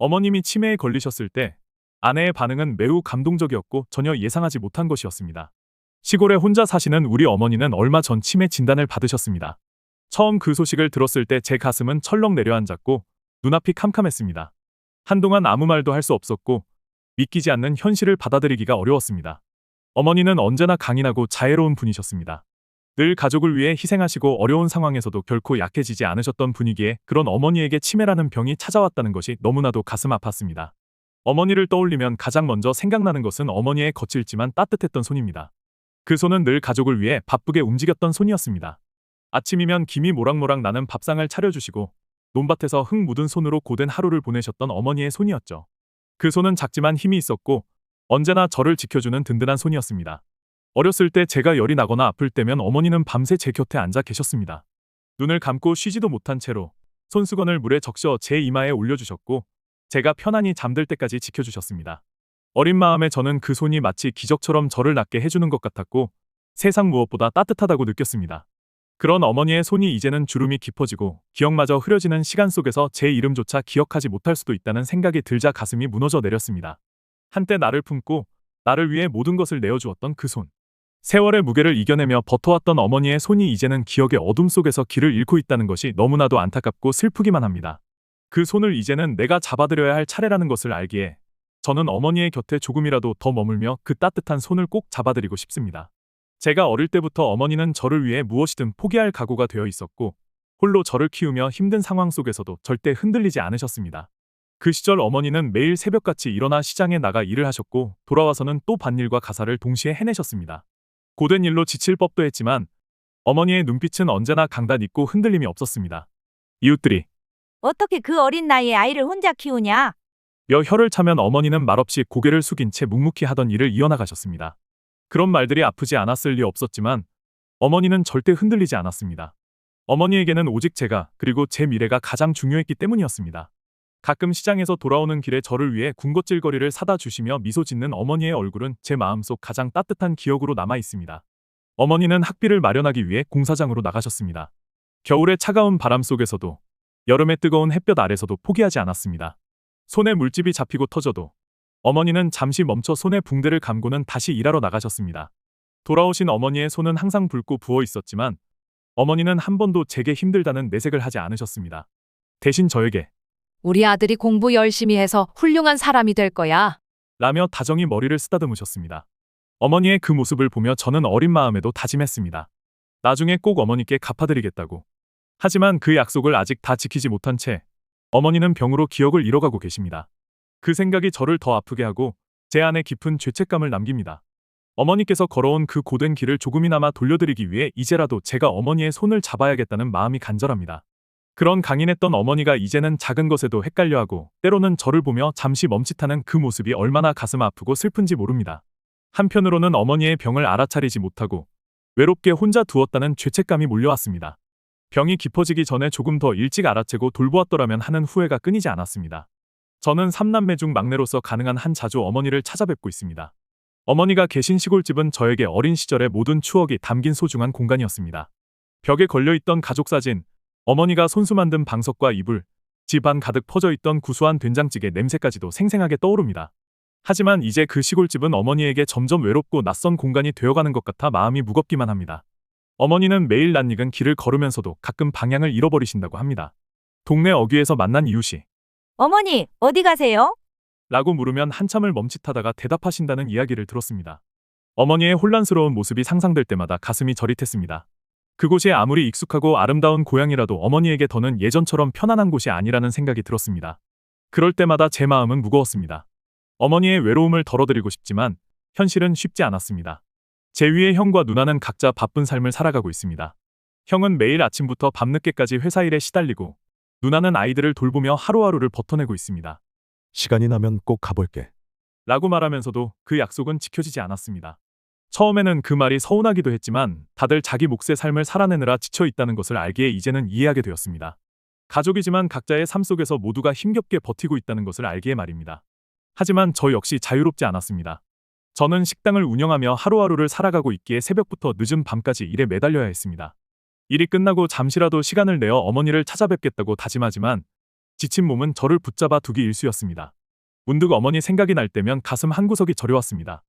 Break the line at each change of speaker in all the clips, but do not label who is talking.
어머님이 치매에 걸리셨을 때 아내의 반응은 매우 감동적이었고 전혀 예상하지 못한 것이었습니다. 시골에 혼자 사시는 우리 어머니는 얼마 전 치매 진단을 받으셨습니다. 처음 그 소식을 들었을 때 제 가슴은 철렁 내려앉았고 눈앞이 캄캄했습니다. 한동안 아무 말도 할 수 없었고 믿기지 않는 현실을 받아들이기가 어려웠습니다. 어머니는 언제나 강인하고 자애로운 분이셨습니다. 늘 가족을 위해 희생하시고 어려운 상황에서도 결코 약해지지 않으셨던 분이기에 그런 어머니에게 치매라는 병이 찾아왔다는 것이 너무나도 가슴 아팠습니다. 어머니를 떠올리면 가장 먼저 생각나는 것은 어머니의 거칠지만 따뜻했던 손입니다. 그 손은 늘 가족을 위해 바쁘게 움직였던 손이었습니다. 아침이면 김이 모락모락 나는 밥상을 차려주시고 논밭에서 흙 묻은 손으로 고된 하루를 보내셨던 어머니의 손이었죠. 그 손은 작지만 힘이 있었고 언제나 저를 지켜주는 든든한 손이었습니다. 어렸을 때 제가 열이 나거나 아플 때면 어머니는 밤새 제 곁에 앉아 계셨습니다. 눈을 감고 쉬지도 못한 채로 손수건을 물에 적셔 제 이마에 올려주셨고 제가 편안히 잠들 때까지 지켜주셨습니다. 어린 마음에 저는 그 손이 마치 기적처럼 저를 낫게 해주는 것 같았고 세상 무엇보다 따뜻하다고 느꼈습니다. 그런 어머니의 손이 이제는 주름이 깊어지고 기억마저 흐려지는 시간 속에서 제 이름조차 기억하지 못할 수도 있다는 생각이 들자 가슴이 무너져 내렸습니다. 한때 나를 품고 나를 위해 모든 것을 내어주었던 그 손. 세월의 무게를 이겨내며 버텨왔던 어머니의 손이 이제는 기억의 어둠 속에서 길을 잃고 있다는 것이 너무나도 안타깝고 슬프기만 합니다. 그 손을 이제는 내가 잡아드려야 할 차례라는 것을 알기에 저는 어머니의 곁에 조금이라도 더 머물며 그 따뜻한 손을 꼭 잡아드리고 싶습니다. 제가 어릴 때부터 어머니는 저를 위해 무엇이든 포기할 각오가 되어 있었고 홀로 저를 키우며 힘든 상황 속에서도 절대 흔들리지 않으셨습니다. 그 시절 어머니는 매일 새벽같이 일어나 시장에 나가 일을 하셨고 돌아와서는 또 밭일과 가사를 동시에 해내셨습니다. 고된 일로 지칠 법도 했지만 어머니의 눈빛은 언제나 강단 있고 흔들림이 없었습니다. 이웃들이
어떻게 그 어린 나이에 아이를 혼자 키우냐?
며 혀를 차면 어머니는 말없이 고개를 숙인 채 묵묵히 하던 일을 이어나가셨습니다. 그런 말들이 아프지 않았을 리 없었지만 어머니는 절대 흔들리지 않았습니다. 어머니에게는 오직 제가 그리고 제 미래가 가장 중요했기 때문이었습니다. 가끔 시장에서 돌아오는 길에 저를 위해 군것질거리를 사다 주시며 미소 짓는 어머니의 얼굴은 제 마음속 가장 따뜻한 기억으로 남아 있습니다. 어머니는 학비를 마련하기 위해 공사장으로 나가셨습니다. 겨울의 차가운 바람 속에서도 여름의 뜨거운 햇볕 아래서도 포기하지 않았습니다. 손에 물집이 잡히고 터져도 어머니는 잠시 멈춰 손에 붕대를 감고는 다시 일하러 나가셨습니다. 돌아오신 어머니의 손은 항상 붉고 부어 있었지만 어머니는 한 번도 제게 힘들다는 내색을 하지 않으셨습니다. 대신 저에게
우리 아들이 공부 열심히 해서 훌륭한 사람이 될 거야.
라며 다정히 머리를 쓰다듬으셨습니다. 어머니의 그 모습을 보며 저는 어린 마음에도 다짐했습니다. 나중에 꼭 어머니께 갚아드리겠다고. 하지만 그 약속을 아직 다 지키지 못한 채 어머니는 병으로 기억을 잃어가고 계십니다. 그 생각이 저를 더 아프게 하고 제 안에 깊은 죄책감을 남깁니다. 어머니께서 걸어온 그 고된 길을 조금이나마 돌려드리기 위해 이제라도 제가 어머니의 손을 잡아야겠다는 마음이 간절합니다. 그런 강인했던 어머니가 이제는 작은 것에도 헷갈려하고 때로는 저를 보며 잠시 멈칫하는 그 모습이 얼마나 가슴 아프고 슬픈지 모릅니다. 한편으로는 어머니의 병을 알아차리지 못하고 외롭게 혼자 두었다는 죄책감이 몰려왔습니다. 병이 깊어지기 전에 조금 더 일찍 알아채고 돌보았더라면 하는 후회가 끊이지 않았습니다. 저는 3남매 중 막내로서 가능한 한 자주 어머니를 찾아뵙고 있습니다. 어머니가 계신 시골집은 저에게 어린 시절의 모든 추억이 담긴 소중한 공간이었습니다. 벽에 걸려있던 가족사진, 어머니가 손수 만든 방석과 이불, 집안 가득 퍼져있던 구수한 된장찌개 냄새까지도 생생하게 떠오릅니다. 하지만 이제 그 시골집은 어머니에게 점점 외롭고 낯선 공간이 되어가는 것 같아 마음이 무겁기만 합니다. 어머니는 매일 낯익은 길을 걸으면서도 가끔 방향을 잃어버리신다고 합니다. 동네 어귀에서 만난 이웃이
어머니, 어디 가세요?
라고 물으면 한참을 멈칫하다가 대답하신다는 이야기를 들었습니다. 어머니의 혼란스러운 모습이 상상될 때마다 가슴이 저릿했습니다. 그곳이 아무리 익숙하고 아름다운 고향이라도 어머니에게 더는 예전처럼 편안한 곳이 아니라는 생각이 들었습니다. 그럴 때마다 제 마음은 무거웠습니다. 어머니의 외로움을 덜어드리고 싶지만 현실은 쉽지 않았습니다. 제 위의 형과 누나는 각자 바쁜 삶을 살아가고 있습니다. 형은 매일 아침부터 밤늦게까지 회사 일에 시달리고 누나는 아이들을 돌보며 하루하루를 버텨내고 있습니다.
시간이 나면 꼭 가볼게.
라고 말하면서도 그 약속은 지켜지지 않았습니다. 처음에는 그 말이 서운하기도 했지만 다들 자기 몫의 삶을 살아내느라 지쳐 있다는 것을 알기에 이제는 이해하게 되었습니다. 가족이지만 각자의 삶 속에서 모두가 힘겹게 버티고 있다는 것을 알기에 말입니다. 하지만 저 역시 자유롭지 않았습니다. 저는 식당을 운영하며 하루하루를 살아가고 있기에 새벽부터 늦은 밤까지 일에 매달려야 했습니다. 일이 끝나고 잠시라도 시간을 내어 어머니를 찾아뵙겠다고 다짐하지만 지친 몸은 저를 붙잡아 두기 일쑤였습니다. 문득 어머니 생각이 날 때면 가슴 한구석이 저려왔습니다.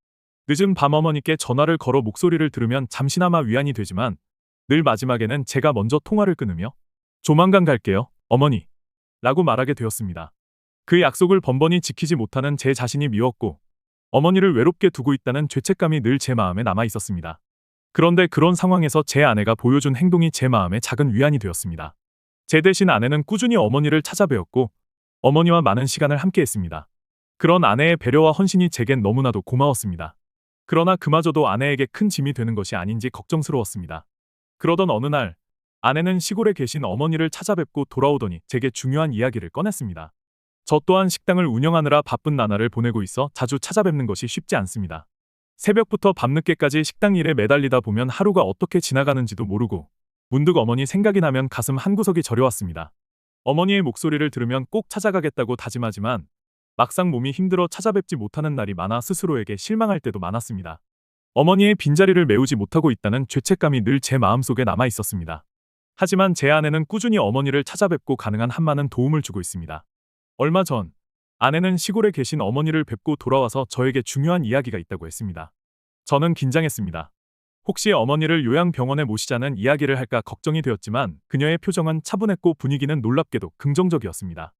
늦은 밤 어머니께 전화를 걸어 목소리를 들으면 잠시나마 위안이 되지만 늘 마지막에는 제가 먼저 통화를 끊으며 조만간 갈게요, 어머니 라고 말하게 되었습니다. 그 약속을 번번이 지키지 못하는 제 자신이 미웠고 어머니를 외롭게 두고 있다는 죄책감이 늘 제 마음에 남아 있었습니다. 그런데 그런 상황에서 제 아내가 보여준 행동이 제 마음에 작은 위안이 되었습니다. 제 대신 아내는 꾸준히 어머니를 찾아뵈었고 어머니와 많은 시간을 함께했습니다. 그런 아내의 배려와 헌신이 제겐 너무나도 고마웠습니다. 그러나 그마저도 아내에게 큰 짐이 되는 것이 아닌지 걱정스러웠습니다. 그러던 어느 날 아내는 시골에 계신 어머니를 찾아뵙고 돌아오더니 제게 중요한 이야기를 꺼냈습니다. 저 또한 식당을 운영하느라 바쁜 나날을 보내고 있어 자주 찾아뵙는 것이 쉽지 않습니다. 새벽부터 밤늦게까지 식당 일에 매달리다 보면 하루가 어떻게 지나가는지도 모르고 문득 어머니 생각이 나면 가슴 한구석이 저려왔습니다. 어머니의 목소리를 들으면 꼭 찾아가겠다고 다짐하지만 막상 몸이 힘들어 찾아뵙지 못하는 날이 많아 스스로에게 실망할 때도 많았습니다. 어머니의 빈자리를 메우지 못하고 있다는 죄책감이 늘 제 마음속에 남아 있었습니다. 하지만 제 아내는 꾸준히 어머니를 찾아뵙고 가능한 한많은 도움을 주고 있습니다. 얼마 전 아내는 시골에 계신 어머니를 뵙고 돌아와서 저에게 중요한 이야기가 있다고 했습니다. 저는 긴장했습니다. 혹시 어머니를 요양병원에 모시자는 이야기를 할까 걱정이 되었지만 그녀의 표정은 차분했고 분위기는 놀랍게도 긍정적이었습니다.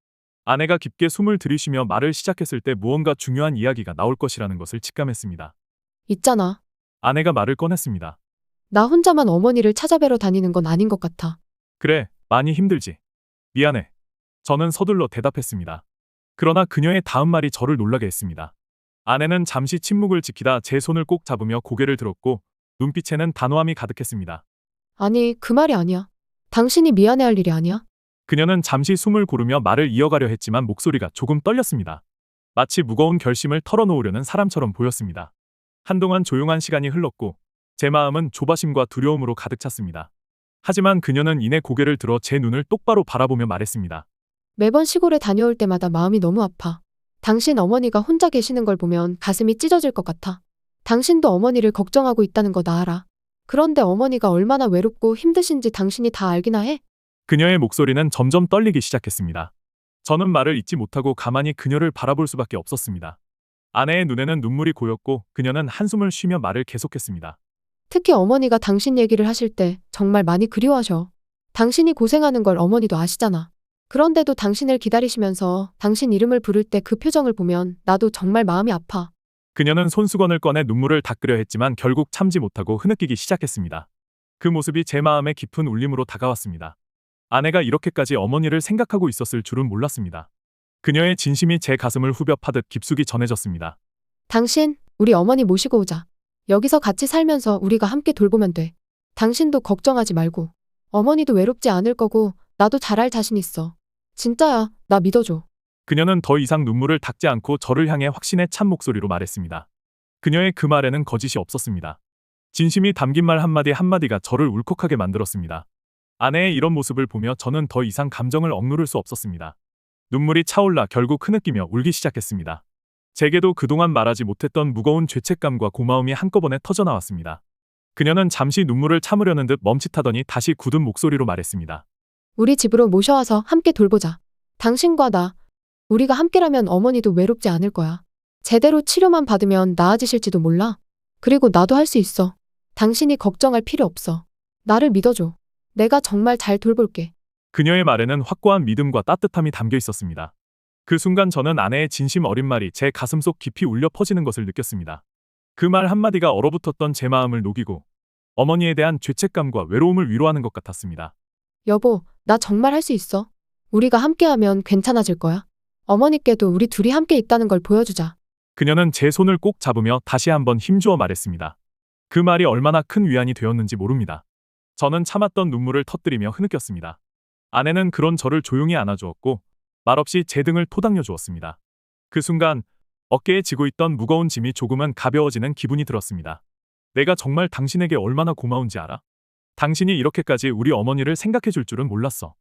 아내가 깊게 숨을 들이쉬며 말을 시작했을 때 무언가 중요한 이야기가 나올 것이라는 것을 직감했습니다.
있잖아.
아내가 말을 꺼냈습니다.
나 혼자만 어머니를 찾아뵈러 다니는 건 아닌 것 같아.
그래, 많이 힘들지. 미안해. 저는 서둘러 대답했습니다. 그러나 그녀의 다음 말이 저를 놀라게 했습니다. 아내는 잠시 침묵을 지키다 제 손을 꼭 잡으며 고개를 들었고 눈빛에는 단호함이 가득했습니다.
아니, 그 말이 아니야. 당신이 미안해할 일이 아니야.
그녀는 잠시 숨을 고르며 말을 이어가려 했지만 목소리가 조금 떨렸습니다. 마치 무거운 결심을 털어놓으려는 사람처럼 보였습니다. 한동안 조용한 시간이 흘렀고 제 마음은 조바심과 두려움으로 가득 찼습니다. 하지만 그녀는 이내 고개를 들어 제 눈을 똑바로 바라보며 말했습니다.
매번 시골에 다녀올 때마다 마음이 너무 아파. 당신 어머니가 혼자 계시는 걸 보면 가슴이 찢어질 것 같아. 당신도 어머니를 걱정하고 있다는 거 나 알아. 그런데 어머니가 얼마나 외롭고 힘드신지 당신이 다 알기나 해?
그녀의 목소리는 점점 떨리기 시작했습니다. 저는 말을 잇지 못하고 가만히 그녀를 바라볼 수밖에 없었습니다. 아내의 눈에는 눈물이 고였고 그녀는 한숨을 쉬며 말을 계속했습니다.
특히 어머니가 당신 얘기를 하실 때 정말 많이 그리워하셔. 당신이 고생하는 걸 어머니도 아시잖아. 그런데도 당신을 기다리시면서 당신 이름을 부를 때 그 표정을 보면 나도 정말 마음이 아파.
그녀는 손수건을 꺼내 눈물을 닦으려 했지만 결국 참지 못하고 흐느끼기 시작했습니다. 그 모습이 제 마음에 깊은 울림으로 다가왔습니다. 아내가 이렇게까지 어머니를 생각하고 있었을 줄은 몰랐습니다. 그녀의 진심이 제 가슴을 후벼 파듯 깊숙이 전해졌습니다.
당신, 우리 어머니 모시고 오자. 여기서 같이 살면서 우리가 함께 돌보면 돼. 당신도 걱정하지 말고. 어머니도 외롭지 않을 거고 나도 잘할 자신 있어. 진짜야, 나 믿어줘.
그녀는 더 이상 눈물을 닦지 않고 저를 향해 확신의 찬 목소리로 말했습니다. 그녀의 그 말에는 거짓이 없었습니다. 진심이 담긴 말 한마디 한마디가 저를 울컥하게 만들었습니다. 아내의 이런 모습을 보며 저는 더 이상 감정을 억누를 수 없었습니다. 눈물이 차올라 결국 흐느끼며 울기 시작했습니다. 제게도 그동안 말하지 못했던 무거운 죄책감과 고마움이 한꺼번에 터져나왔습니다. 그녀는 잠시 눈물을 참으려는 듯 멈칫하더니 다시 굳은 목소리로 말했습니다.
우리 집으로 모셔와서 함께 돌보자. 당신과 나, 우리가 함께라면 어머니도 외롭지 않을 거야. 제대로 치료만 받으면 나아지실지도 몰라. 그리고 나도 할 수 있어. 당신이 걱정할 필요 없어. 나를 믿어줘. 내가 정말 잘 돌볼게.
그녀의 말에는 확고한 믿음과 따뜻함이 담겨 있었습니다. 그 순간 저는 아내의 진심 어린 말이 제 가슴속 깊이 울려 퍼지는 것을 느꼈습니다. 그 말 한마디가 얼어붙었던 제 마음을 녹이고 어머니에 대한 죄책감과 외로움을 위로하는 것 같았습니다.
여보, 나 정말 할 수 있어. 우리가 함께하면 괜찮아질 거야. 어머니께도 우리 둘이 함께 있다는 걸 보여주자.
그녀는 제 손을 꼭 잡으며 다시 한번 힘주어 말했습니다. 그 말이 얼마나 큰 위안이 되었는지 모릅니다. 저는 참았던 눈물을 터뜨리며 흐느꼈습니다. 아내는 그런 저를 조용히 안아주었고 말없이 제 등을 토닥여 주었습니다. 그 순간 어깨에 지고 있던 무거운 짐이 조금은 가벼워지는 기분이 들었습니다. 내가 정말 당신에게 얼마나 고마운지 알아? 당신이 이렇게까지 우리 어머니를 생각해 줄 줄은 몰랐어.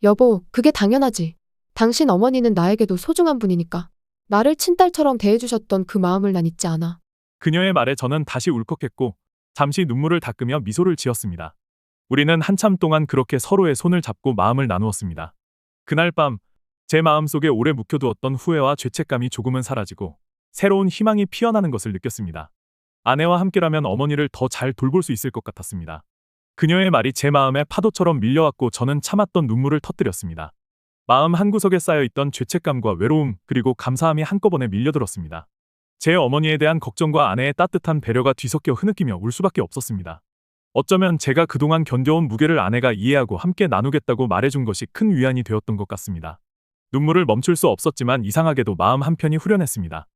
여보, 그게 당연하지. 당신 어머니는 나에게도 소중한 분이니까. 나를 친딸처럼 대해주셨던 그 마음을 난 잊지 않아.
그녀의 말에 저는 다시 울컥했고 잠시 눈물을 닦으며 미소를 지었습니다. 우리는 한참 동안 그렇게 서로의 손을 잡고 마음을 나누었습니다. 그날 밤 제 마음속에 오래 묵혀두었던 후회와 죄책감이 조금은 사라지고 새로운 희망이 피어나는 것을 느꼈습니다. 아내와 함께라면 어머니를 더 잘 돌볼 수 있을 것 같았습니다. 그녀의 말이 제 마음에 파도처럼 밀려왔고 저는 참았던 눈물을 터뜨렸습니다. 마음 한구석에 쌓여있던 죄책감과 외로움 그리고 감사함이 한꺼번에 밀려들었습니다. 제 어머니에 대한 걱정과 아내의 따뜻한 배려가 뒤섞여 흐느끼며 울 수밖에 없었습니다. 어쩌면 제가 그동안 견뎌온 무게를 아내가 이해하고 함께 나누겠다고 말해준 것이 큰 위안이 되었던 것 같습니다. 눈물을 멈출 수 없었지만 이상하게도 마음 한편이 후련했습니다.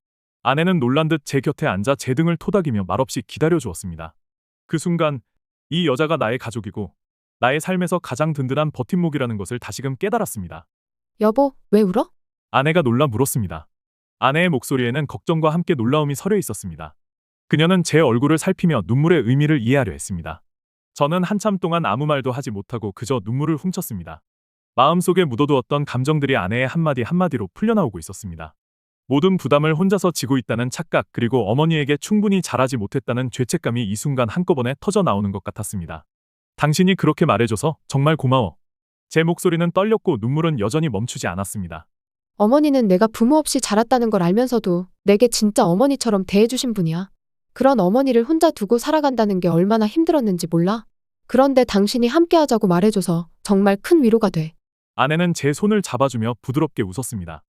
아내는 놀란 듯 제 곁에 앉아 제 등을 토닥이며 말없이 기다려주었습니다. 그 순간 이 여자가 나의 가족이고 나의 삶에서 가장 든든한 버팀목이라는 것을 다시금 깨달았습니다.
여보, 왜 울어?
아내가 놀라 물었습니다. 아내의 목소리에는 걱정과 함께 놀라움이 서려 있었습니다. 그녀는 제 얼굴을 살피며 눈물의 의미를 이해하려 했습니다. 저는 한참 동안 아무 말도 하지 못하고 그저 눈물을 훔쳤습니다. 마음속에 묻어두었던 감정들이 아내의 한마디 한마디로 풀려나오고 있었습니다. 모든 부담을 혼자서 지고 있다는 착각 그리고 어머니에게 충분히 잘하지 못했다는 죄책감이 이 순간 한꺼번에 터져 나오는 것 같았습니다. 당신이 그렇게 말해줘서 정말 고마워. 제 목소리는 떨렸고 눈물은 여전히 멈추지 않았습니다.
어머니는 내가 부모 없이 자랐다는 걸 알면서도 내게 진짜 어머니처럼 대해주신 분이야. 그런 어머니를 혼자 두고 살아간다는 게 얼마나 힘들었는지 몰라. 그런데 당신이 함께하자고 말해줘서 정말 큰 위로가 돼.
아내는 제 손을 잡아주며 부드럽게 웃었습니다.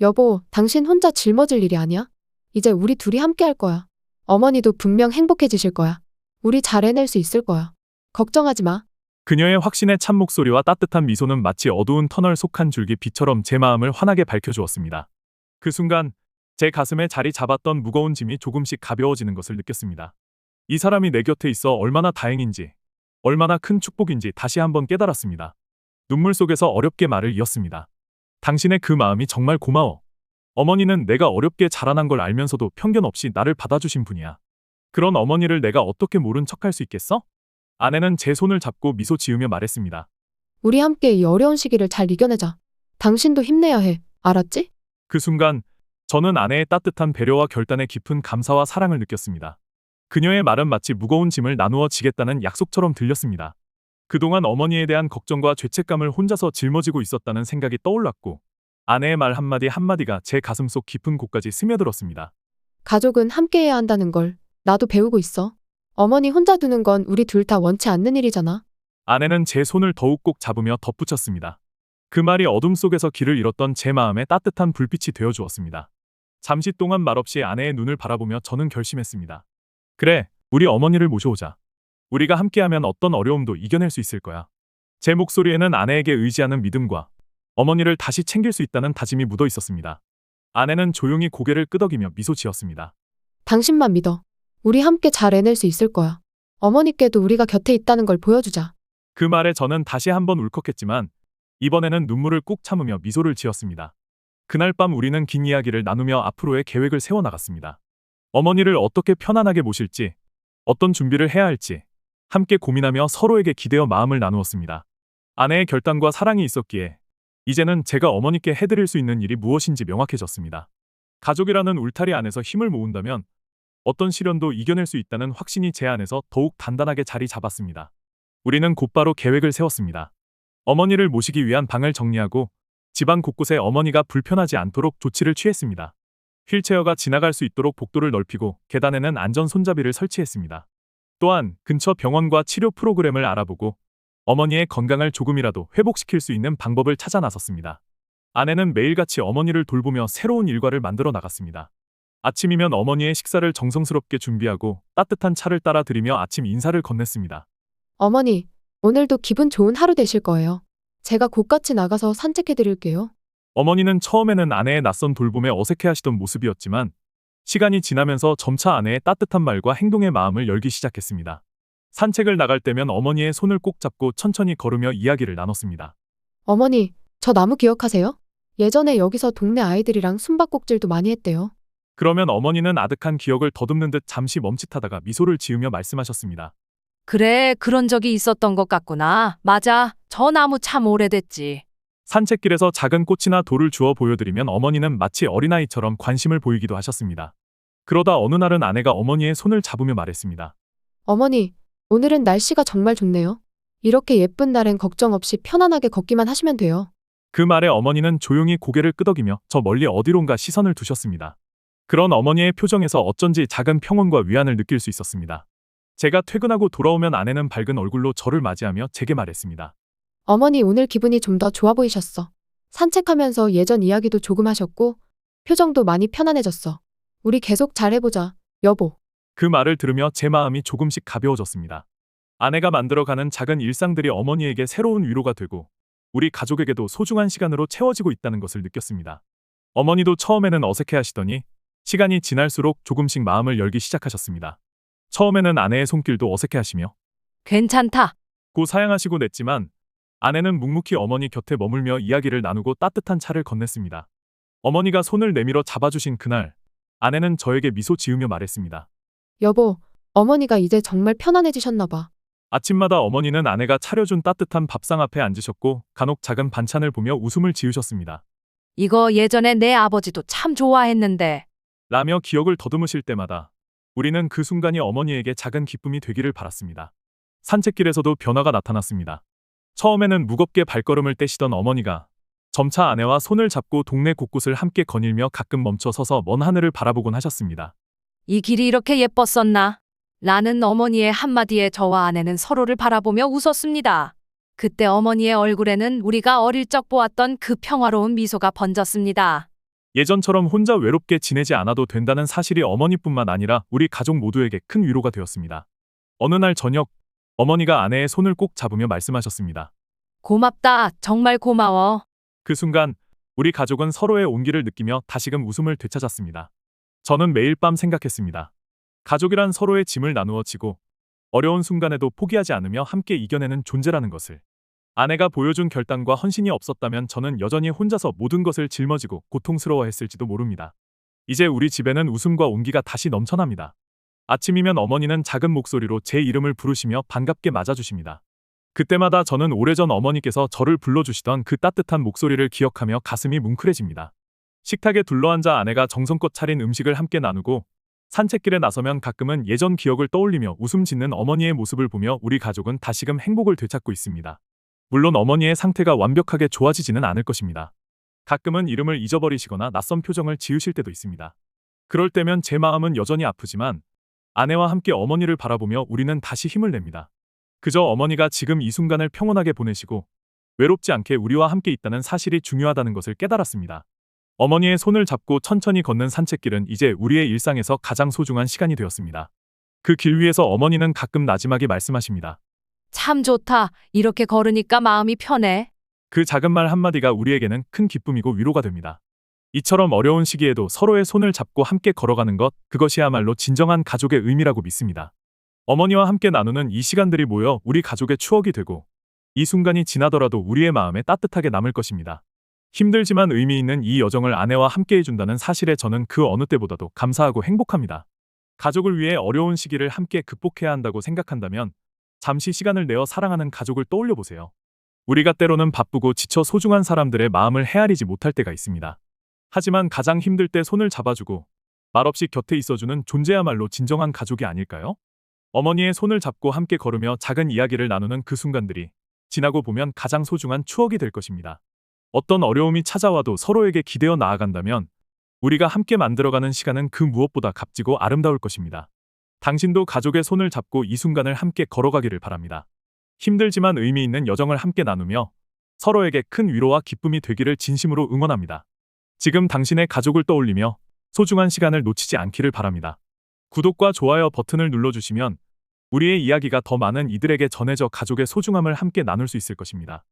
여보, 당신 혼자 짊어질 일이 아니야. 이제 우리 둘이 함께할 거야. 어머니도 분명 행복해지실 거야. 우리 잘 해낼 수 있을 거야. 걱정하지 마.
그녀의 확신의 찬 목소리와 따뜻한 미소는 마치 어두운 터널 속 한 줄기 빛처럼 제 마음을 환하게 밝혀주었습니다. 그 순간 제 가슴에 자리 잡았던 무거운 짐이 조금씩 가벼워지는 것을 느꼈습니다. 이 사람이 내 곁에 있어 얼마나 다행인지, 얼마나 큰 축복인지 다시 한번 깨달았습니다. 눈물 속에서 어렵게 말을 이었습니다. 당신의 그 마음이 정말 고마워. 어머니는 내가 어렵게 자라난 걸 알면서도 편견 없이 나를 받아주신 분이야. 그런 어머니를 내가 어떻게 모른 척할 수 있겠어? 아내는 제 손을 잡고 미소 지으며 말했습니다.
우리 함께 이 어려운 시기를 잘 이겨내자. 당신도 힘내야 해. 알았지?
그 순간 저는 아내의 따뜻한 배려와 결단에 깊은 감사와 사랑을 느꼈습니다. 그녀의 말은 마치 무거운 짐을 나누어 지겠다는 약속처럼 들렸습니다. 그동안 어머니에 대한 걱정과 죄책감을 혼자서 짊어지고 있었다는 생각이 떠올랐고 아내의 말 한마디 한마디가 제 가슴속 깊은 곳까지 스며들었습니다.
가족은 함께해야 한다는 걸 나도 배우고 있어. 어머니 혼자 두는 건 우리 둘 다 원치 않는 일이잖아.
아내는 제 손을 더욱 꼭 잡으며 덧붙였습니다. 그 말이 어둠 속에서 길을 잃었던 제 마음에 따뜻한 불빛이 되어주었습니다. 잠시 동안 말없이 아내의 눈을 바라보며 저는 결심했습니다. 그래, 우리 어머니를 모셔오자. 우리가 함께하면 어떤 어려움도 이겨낼 수 있을 거야. 제 목소리에는 아내에게 의지하는 믿음과 어머니를 다시 챙길 수 있다는 다짐이 묻어 있었습니다. 아내는 조용히 고개를 끄덕이며 미소 지었습니다.
당신만 믿어. 우리 함께 잘 해낼 수 있을 거야. 어머니께도 우리가 곁에 있다는 걸 보여주자.
그 말에 저는 다시 한번 울컥했지만 이번에는 눈물을 꾹 참으며 미소를 지었습니다. 그날 밤 우리는 긴 이야기를 나누며 앞으로의 계획을 세워나갔습니다. 어머니를 어떻게 편안하게 모실지, 어떤 준비를 해야 할지 함께 고민하며 서로에게 기대어 마음을 나누었습니다. 아내의 결단과 사랑이 있었기에 이제는 제가 어머니께 해드릴 수 있는 일이 무엇인지 명확해졌습니다. 가족이라는 울타리 안에서 힘을 모은다면 어떤 시련도 이겨낼 수 있다는 확신이 제 안에서 더욱 단단하게 자리 잡았습니다. 우리는 곧바로 계획을 세웠습니다. 어머니를 모시기 위한 방을 정리하고 집안 곳곳에 어머니가 불편하지 않도록 조치를 취했습니다. 휠체어가 지나갈 수 있도록 복도를 넓히고 계단에는 안전 손잡이를 설치했습니다. 또한 근처 병원과 치료 프로그램을 알아보고 어머니의 건강을 조금이라도 회복시킬 수 있는 방법을 찾아 나섰습니다. 아내는 매일같이 어머니를 돌보며 새로운 일과를 만들어 나갔습니다. 아침이면 어머니의 식사를 정성스럽게 준비하고 따뜻한 차를 따라 드리며 아침 인사를 건넸습니다.
어머니, 오늘도 기분 좋은 하루 되실 거예요. 제가 곧같이 나가서 산책해 드릴게요.
어머니는 처음에는 아내의 낯선 돌봄에 어색해하시던 모습이었지만 시간이 지나면서 점차 아내의 따뜻한 말과 행동의 마음을 열기 시작했습니다. 산책을 나갈 때면 어머니의 손을 꼭 잡고 천천히 걸으며 이야기를 나눴습니다.
어머니, 저 나무 기억하세요? 예전에 여기서 동네 아이들이랑 숨바꼭질도 많이 했대요.
그러면 어머니는 아득한 기억을 더듬는 듯 잠시 멈칫하다가 미소를 지으며 말씀하셨습니다.
그래, 그런 적이 있었던 것 같구나. 맞아. 저 나무 참 오래됐지.
산책길에서 작은 꽃이나 돌을 주워 보여드리면 어머니는 마치 어린아이처럼 관심을 보이기도 하셨습니다. 그러다 어느 날은 아내가 어머니의 손을 잡으며 말했습니다.
어머니, 오늘은 날씨가 정말 좋네요. 이렇게 예쁜 날엔 걱정 없이 편안하게 걷기만 하시면 돼요.
그 말에 어머니는 조용히 고개를 끄덕이며 저 멀리 어디론가 시선을 두셨습니다. 그런 어머니의 표정에서 어쩐지 작은 평온과 위안을 느낄 수 있었습니다. 제가 퇴근하고 돌아오면 아내는 밝은 얼굴로 저를 맞이하며 제게 말했습니다.
어머니 오늘 기분이 좀 더 좋아 보이셨어. 산책하면서 예전 이야기도 조금 하셨고 표정도 많이 편안해졌어. 우리 계속 잘해보자, 여보.
그 말을 들으며 제 마음이 조금씩 가벼워졌습니다. 아내가 만들어가는 작은 일상들이 어머니에게 새로운 위로가 되고 우리 가족에게도 소중한 시간으로 채워지고 있다는 것을 느꼈습니다. 어머니도 처음에는 어색해하시더니 시간이 지날수록 조금씩 마음을 열기 시작하셨습니다. 처음에는 아내의 손길도 어색해하시며
괜찮다.
고 사양하시고 냈지만 아내는 묵묵히 어머니 곁에 머물며 이야기를 나누고 따뜻한 차를 건넸습니다. 어머니가 손을 내밀어 잡아주신 그날 아내는 저에게 미소 지으며 말했습니다.
여보, 어머니가 이제 정말 편안해지셨나 봐.
아침마다 어머니는 아내가 차려준 따뜻한 밥상 앞에 앉으셨고 간혹 작은 반찬을 보며 웃음을 지으셨습니다.
이거 예전에 내 아버지도 참 좋아했는데.
라며 기억을 더듬으실 때마다 우리는 그 순간이 어머니에게 작은 기쁨이 되기를 바랐습니다. 산책길에서도 변화가 나타났습니다. 처음에는 무겁게 발걸음을 떼시던 어머니가 점차 아내와 손을 잡고 동네 곳곳을 함께 거닐며 가끔 멈춰 서서 먼 하늘을 바라보곤 하셨습니다.
이 길이 이렇게 예뻤었나? 라는 어머니의 한마디에 저와 아내는 서로를 바라보며 웃었습니다. 그때 어머니의 얼굴에는 우리가 어릴 적 보았던 그 평화로운 미소가 번졌습니다.
예전처럼 혼자 외롭게 지내지 않아도 된다는 사실이 어머니뿐만 아니라 우리 가족 모두에게 큰 위로가 되었습니다. 어느 날 저녁 어머니가 아내의 손을 꼭 잡으며 말씀하셨습니다.
고맙다. 정말 고마워.
그 순간 우리 가족은 서로의 온기를 느끼며 다시금 웃음을 되찾았습니다. 저는 매일 밤 생각했습니다. 가족이란 서로의 짐을 나누어 지고 어려운 순간에도 포기하지 않으며 함께 이겨내는 존재라는 것을. 아내가 보여준 결단과 헌신이 없었다면 저는 여전히 혼자서 모든 것을 짊어지고 고통스러워했을지도 모릅니다. 이제 우리 집에는 웃음과 온기가 다시 넘쳐납니다. 아침이면 어머니는 작은 목소리로 제 이름을 부르시며 반갑게 맞아주십니다. 그때마다 저는 오래전 어머니께서 저를 불러주시던 그 따뜻한 목소리를 기억하며 가슴이 뭉클해집니다. 식탁에 둘러앉아 아내가 정성껏 차린 음식을 함께 나누고 산책길에 나서면 가끔은 예전 기억을 떠올리며 웃음 짓는 어머니의 모습을 보며 우리 가족은 다시금 행복을 되찾고 있습니다. 물론 어머니의 상태가 완벽하게 좋아지지는 않을 것입니다. 가끔은 이름을 잊어버리시거나 낯선 표정을 지으실 때도 있습니다. 그럴 때면 제 마음은 여전히 아프지만 아내와 함께 어머니를 바라보며 우리는 다시 힘을 냅니다. 그저 어머니가 지금 이 순간을 평온하게 보내시고 외롭지 않게 우리와 함께 있다는 사실이 중요하다는 것을 깨달았습니다. 어머니의 손을 잡고 천천히 걷는 산책길은 이제 우리의 일상에서 가장 소중한 시간이 되었습니다. 그 길 위에서 어머니는 가끔 나지막이 말씀하십니다.
참 좋다. 이렇게 걸으니까 마음이 편해.
그 작은 말 한마디가 우리에게는 큰 기쁨이고 위로가 됩니다. 이처럼 어려운 시기에도 서로의 손을 잡고 함께 걸어가는 것, 그것이야말로 진정한 가족의 의미라고 믿습니다. 어머니와 함께 나누는 이 시간들이 모여 우리 가족의 추억이 되고 이 순간이 지나더라도 우리의 마음에 따뜻하게 남을 것입니다. 힘들지만 의미 있는 이 여정을 아내와 함께 해준다는 사실에 저는 그 어느 때보다도 감사하고 행복합니다. 가족을 위해 어려운 시기를 함께 극복해야 한다고 생각한다면 잠시 시간을 내어 사랑하는 가족을 떠올려 보세요. 우리가 때로는 바쁘고 지쳐 소중한 사람들의 마음을 헤아리지 못할 때가 있습니다. 하지만 가장 힘들 때 손을 잡아주고 말없이 곁에 있어주는 존재야말로 진정한 가족이 아닐까요? 어머니의 손을 잡고 함께 걸으며 작은 이야기를 나누는 그 순간들이 지나고 보면 가장 소중한 추억이 될 것입니다. 어떤 어려움이 찾아와도 서로에게 기대어 나아간다면 우리가 함께 만들어가는 시간은 그 무엇보다 값지고 아름다울 것입니다. 당신도 가족의 손을 잡고 이 순간을 함께 걸어가기를 바랍니다. 힘들지만 의미 있는 여정을 함께 나누며 서로에게 큰 위로와 기쁨이 되기를 진심으로 응원합니다. 지금 당신의 가족을 떠올리며 소중한 시간을 놓치지 않기를 바랍니다. 구독과 좋아요 버튼을 눌러주시면 우리의 이야기가 더 많은 이들에게 전해져 가족의 소중함을 함께 나눌 수 있을 것입니다.